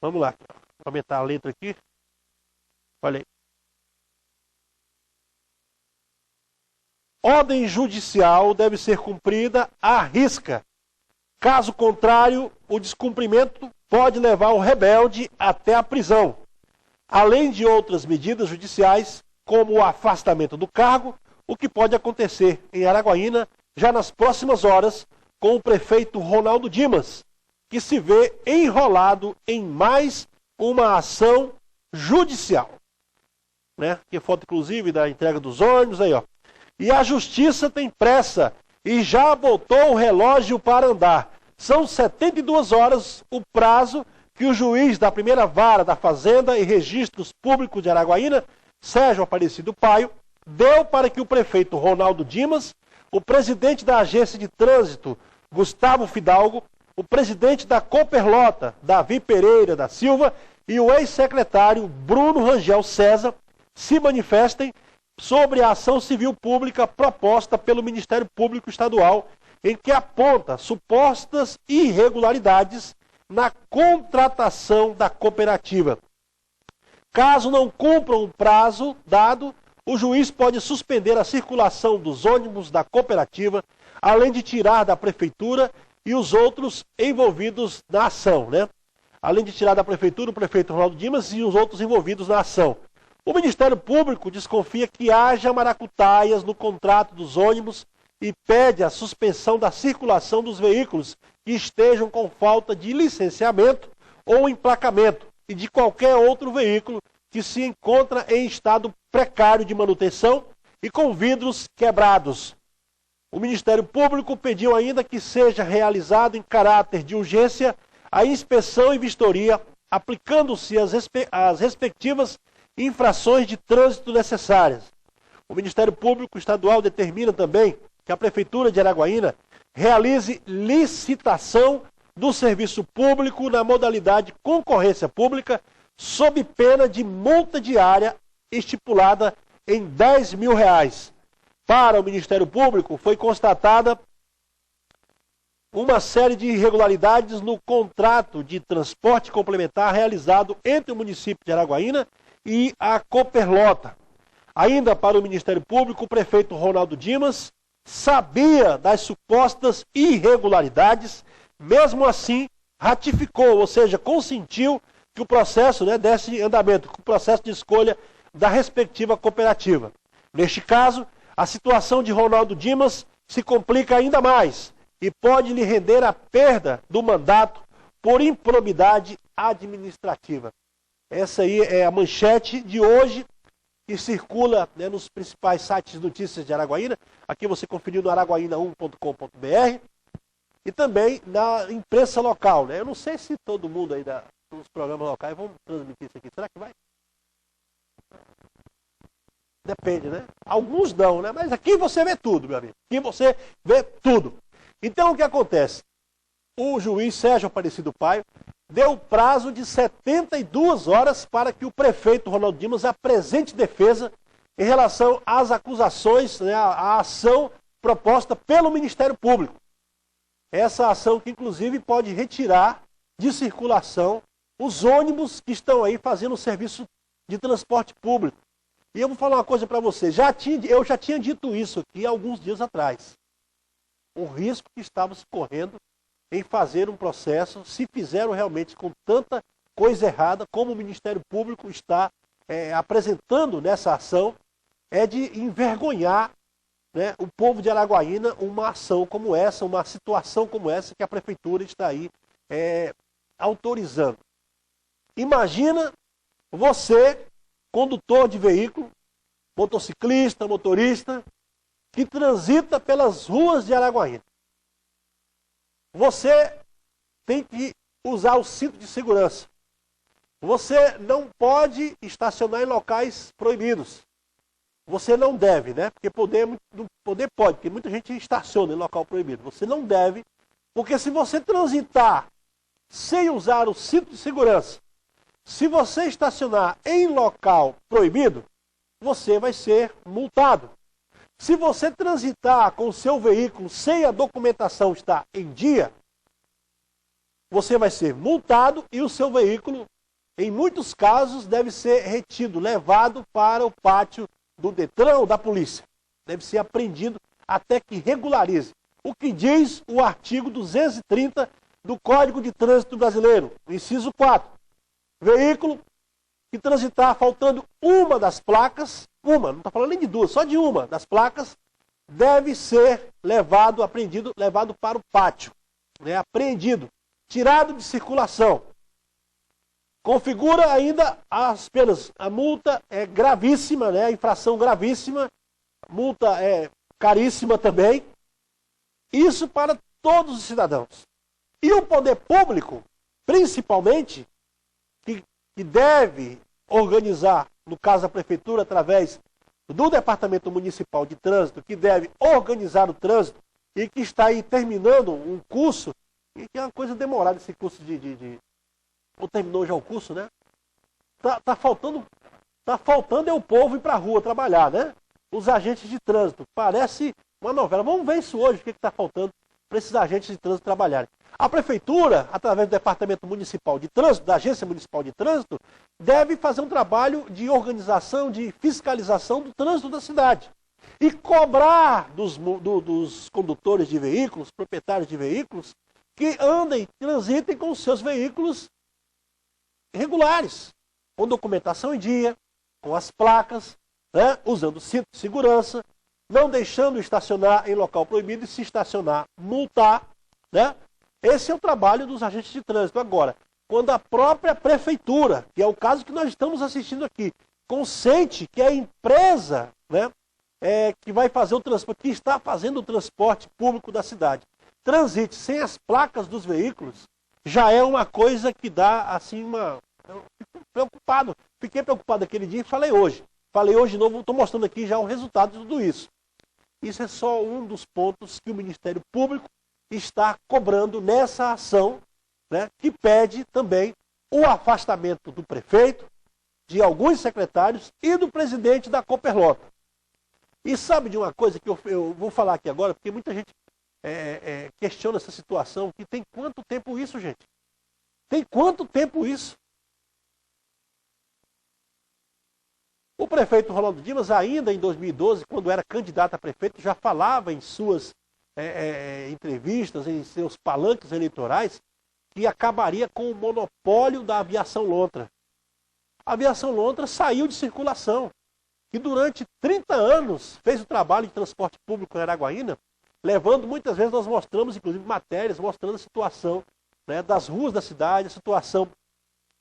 Vamos lá. Vou aumentar a letra aqui. Olha aí. Ordem judicial deve ser cumprida à risca. Caso contrário, o descumprimento pode levar o rebelde até a prisão, além de outras medidas judiciais, como o afastamento do cargo, o que pode acontecer em Araguaína já nas próximas horas com o prefeito Ronaldo Dimas, que se vê enrolado em mais uma ação judicial. Né? Que foto, inclusive, da entrega dos ônibus aí, ó. E a justiça tem pressa e já botou o relógio para andar. São 72 horas o prazo que o juiz da primeira vara da Fazenda e Registros Públicos de Araguaína, Sérgio Aparecido Paio, deu para que o prefeito Ronaldo Dimas, o presidente da Agência de Trânsito, Gustavo Fidalgo, o presidente da Cooperlota, Davi Pereira da Silva, e o ex-secretário Bruno Rangel César se manifestem sobre a ação civil pública proposta pelo Ministério Público Estadual, em que aponta supostas irregularidades na contratação da cooperativa. Caso não cumpram o prazo dado, o juiz pode suspender a circulação dos ônibus da cooperativa, além de tirar da prefeitura e os outros envolvidos na ação, né? Além de tirar da prefeitura o prefeito Ronaldo Dimas e os outros envolvidos na ação. O Ministério Público desconfia que haja maracutaias no contrato dos ônibus e pede a suspensão da circulação dos veículos que estejam com falta de licenciamento ou emplacamento e de qualquer outro veículo que se encontra em estado precário de manutenção e com vidros quebrados. O Ministério Público pediu ainda que seja realizado em caráter de urgência a inspeção e vistoria, aplicando-se as respectivas infrações de trânsito necessárias. O Ministério Público Estadual determina também que a Prefeitura de Araguaína realize licitação do serviço público na modalidade concorrência pública, sob pena de multa diária estipulada em R$10 mil. Para o Ministério Público foi constatada uma série de irregularidades no contrato de transporte complementar realizado entre o município de Araguaína e a Cooperlota. Ainda para o Ministério Público, o prefeito Ronaldo Dimas sabia das supostas irregularidades, mesmo assim ratificou, ou seja, consentiu que o processo desse andamento, que o processo de escolha da respectiva cooperativa. Neste caso, a situação de Ronaldo Dimas se complica ainda mais e pode lhe render a perda do mandato por improbidade administrativa. Essa aí é a manchete de hoje, que circula nos principais sites de notícias de Araguaína. Aqui você conferiu no araguaína1.com.br e também na imprensa local. Eu não sei se todo mundo aí dos programas locais vão transmitir isso aqui. Será que vai? Depende, né? Alguns não, né? Mas aqui você vê tudo, meu amigo. Aqui você vê tudo. Então o que acontece? O juiz Sérgio Aparecido Paio deu prazo de 72 horas para que o prefeito Ronaldo Dimas apresente defesa em relação às acusações, à ação proposta pelo Ministério Público. Essa ação que, inclusive, pode retirar de circulação os ônibus que estão aí fazendo o serviço de transporte público. E eu vou falar uma coisa para você. Eu já tinha dito isso aqui alguns dias atrás. O risco que estávamos correndo em fazer um processo, se fizeram realmente com tanta coisa errada, como o Ministério Público está apresentando nessa ação, é de envergonhar o povo de Araguaína uma ação como essa, uma situação como essa que a Prefeitura está aí autorizando. Imagina você, condutor de veículo, motociclista, motorista, que transita pelas ruas de Araguaína. Você tem que usar o cinto de segurança. Você não pode estacionar em locais proibidos. Você não deve, né? Porque poder pode, porque muita gente estaciona em local proibido. Você não deve, porque se você transitar sem usar o cinto de segurança, se você estacionar em local proibido, você vai ser multado. Se você transitar com o seu veículo sem a documentação estar em dia, você vai ser multado e o seu veículo em muitos casos, deve ser retido, levado para o pátio do Detran ou da polícia. Deve ser apreendido até que regularize. O que diz o artigo 230 do Código de Trânsito Brasileiro, inciso 4. Veículo que transitar faltando uma das placas, não está falando nem de duas, só de uma das placas, deve ser levado, apreendido, levado para o pátio. Apreendido, tirado de circulação. Configura ainda as penas. A multa é gravíssima, a infração gravíssima, multa é caríssima também. Isso para todos os cidadãos. E o poder público, principalmente, que deve organizar, no caso a prefeitura, através do Departamento Municipal de Trânsito, que deve organizar o trânsito e que está aí terminando um curso, e que é uma coisa demorada esse curso ou terminou já o curso, né? Tá faltando é o povo ir para a rua trabalhar, né? Os agentes de trânsito. Parece uma novela. Vamos ver isso hoje, o que está faltando para esses agentes de trânsito trabalharem. A prefeitura, através do Departamento Municipal de Trânsito, da Agência Municipal de Trânsito, deve fazer um trabalho de organização, de fiscalização do trânsito da cidade. E cobrar dos condutores de veículos, proprietários de veículos, que andem, transitem com os seus veículos regulares, com documentação em dia, com as placas, usando cinto de segurança, não deixando estacionar em local proibido e se estacionar, multar. Esse é o trabalho dos agentes de trânsito. Agora, quando a própria prefeitura, que é o caso que nós estamos assistindo aqui, consente que a empresa que vai fazer o transporte, que está fazendo o transporte público da cidade, transite sem as placas dos veículos, já é uma coisa que dá, assim, Eu fiquei preocupado aquele dia e falei hoje. Falei hoje de novo, estou mostrando aqui já o resultado de tudo isso. Isso é só um dos pontos que o Ministério Público está cobrando nessa ação, que pede também o afastamento do prefeito, de alguns secretários e do presidente da Cooperlota. E sabe de uma coisa que eu vou falar aqui agora, porque muita gente questiona essa situação, que tem quanto tempo isso, gente? Tem quanto tempo isso? O prefeito Ronaldo Dimas, ainda em 2012, quando era candidato a prefeito, já falava em suas entrevistas, em seus palanques eleitorais, que acabaria com o monopólio da aviação lontra. A aviação lontra saiu de circulação e durante 30 anos fez o trabalho de transporte público em Araguaína, levando, muitas vezes nós mostramos, inclusive matérias, mostrando a situação das ruas da cidade, a situação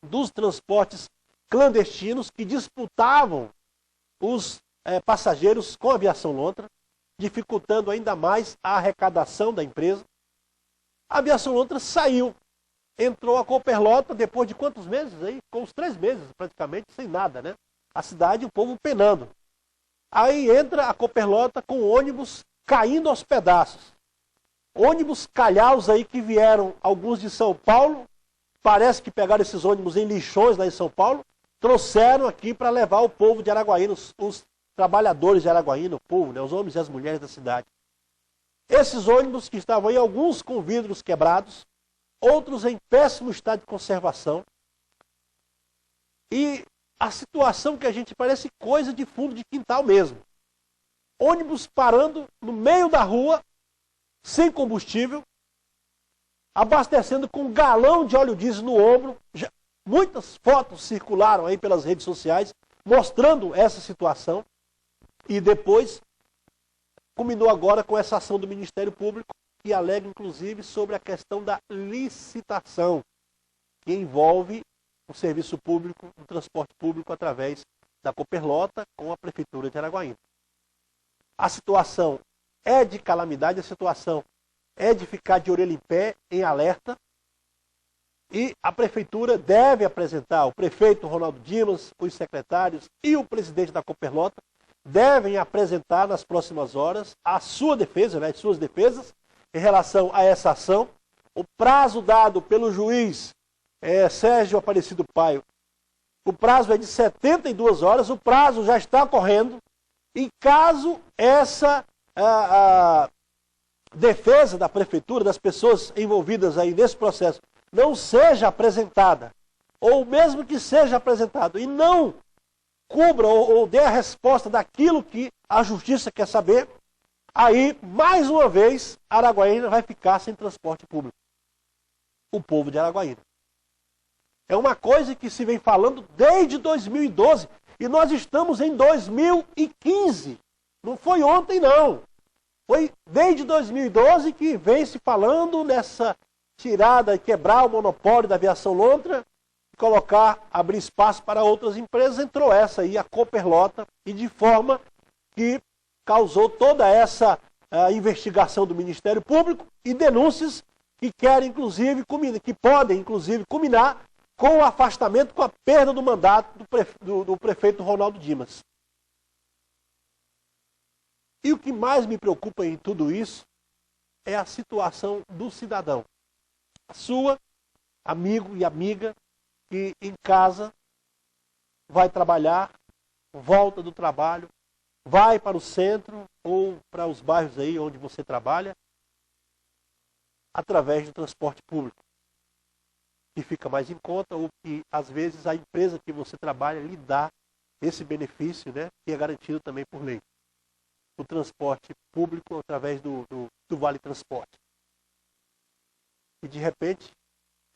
dos transportes clandestinos que disputavam os passageiros com a aviação lontra, dificultando ainda mais a arrecadação da empresa. A aviação lontra saiu, entrou a Cooperlota depois de quantos meses? Aí? Com uns 3 meses praticamente, sem nada, A cidade, o povo penando. Aí entra a Cooperlota com ônibus caindo aos pedaços. Ônibus calhaus aí que vieram, alguns de São Paulo, parece que pegaram esses ônibus em lixões lá em São Paulo, trouxeram aqui para levar o povo de Araguaína, os trabalhadores de Araguaína, o povo, os homens e as mulheres da cidade. Esses ônibus que estavam aí, alguns com vidros quebrados, outros em péssimo estado de conservação. E a situação que a gente parece coisa de fundo de quintal mesmo. Ônibus parando no meio da rua, sem combustível, abastecendo com um galão de óleo diesel no ombro. Muitas fotos circularam aí pelas redes sociais, mostrando essa situação. E depois, culminou agora com essa ação do Ministério Público, que alega, inclusive, sobre a questão da licitação, que envolve o serviço público, o transporte público, através da Cooperlota com a Prefeitura de Araguaína. A situação é de calamidade, a situação é de ficar de orelha em pé, em alerta, e a Prefeitura deve apresentar, o prefeito Ronaldo Dimas, os secretários e o presidente da Cooperlota devem apresentar nas próximas horas a sua defesa, as suas defesas, em relação a essa ação. O prazo dado pelo juiz Sérgio Aparecido Paio, o prazo é de 72 horas, o prazo já está correndo, e caso essa a defesa da prefeitura, das pessoas envolvidas aí nesse processo, não seja apresentada ou mesmo que seja apresentado, e não cubra ou dê a resposta daquilo que a justiça quer saber, aí, mais uma vez, Araguaína vai ficar sem transporte público. O povo de Araguaína. É uma coisa que se vem falando desde 2012, e nós estamos em 2015. Não foi ontem, não. Foi desde 2012 que vem se falando nessa tirada, quebrar o monopólio da aviação lontra, colocar, abrir espaço para outras empresas. Entrou essa aí, a Cooperlota, e de forma que causou toda essa investigação do Ministério Público e denúncias que querem, inclusive, que podem, inclusive, culminar com o afastamento, com a perda do mandato do prefeito Ronaldo Dimas. E o que mais me preocupa em tudo isso é a situação do cidadão. Sua, amigo e amiga, que em casa vai trabalhar, volta do trabalho, vai para o centro ou para os bairros aí onde você trabalha, através do transporte público, que fica mais em conta, ou que às vezes a empresa que você trabalha lhe dá esse benefício, né, que é garantido também por lei. O transporte público através do Vale Transporte. E de repente,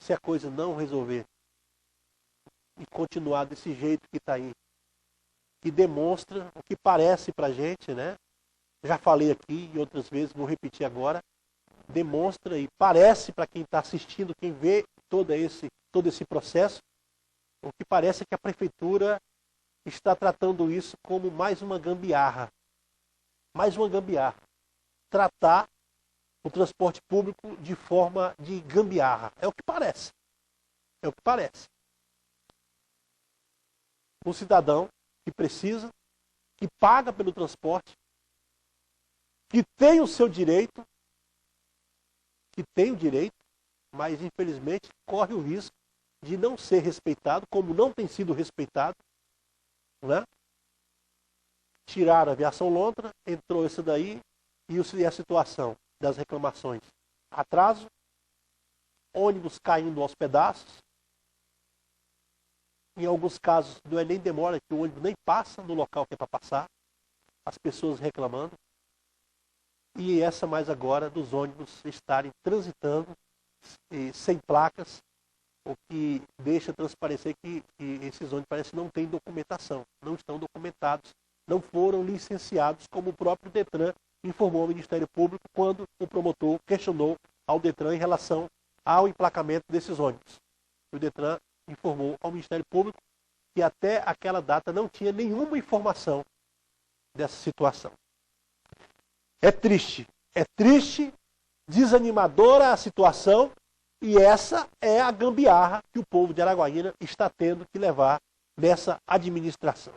se a coisa não resolver e continuar desse jeito que está aí, que demonstra o que parece para a gente, né? Já falei aqui e outras vezes, vou repetir agora, demonstra e parece para quem está assistindo, quem vê todo esse processo, o que parece é que a prefeitura está tratando isso como mais uma gambiarra. Mais uma gambiarra. Tratar o transporte público de forma de gambiarra. É o que parece. É o que parece. Um cidadão que precisa, que paga pelo transporte, que tem o seu direito, mas infelizmente corre o risco de não ser respeitado, como não tem sido respeitado, né? Tiraram a aviação lontra, entrou isso daí, e a situação das reclamações. Atraso, ônibus caindo aos pedaços, em alguns casos não é nem demora, que o ônibus nem passa no local que é para passar, as pessoas reclamando, e essa mais agora dos ônibus estarem transitando sem placas, o que deixa transparecer que esses ônibus parece que não têm documentação, não estão documentados, não foram licenciados, como o próprio Detran informou ao Ministério Público quando o promotor questionou ao Detran em relação ao emplacamento desses ônibus. O Detran informou ao Ministério Público que até aquela data não tinha nenhuma informação dessa situação. É triste, desanimadora a situação, e essa é a gambiarra que o povo de Araguaína está tendo que levar nessa administração.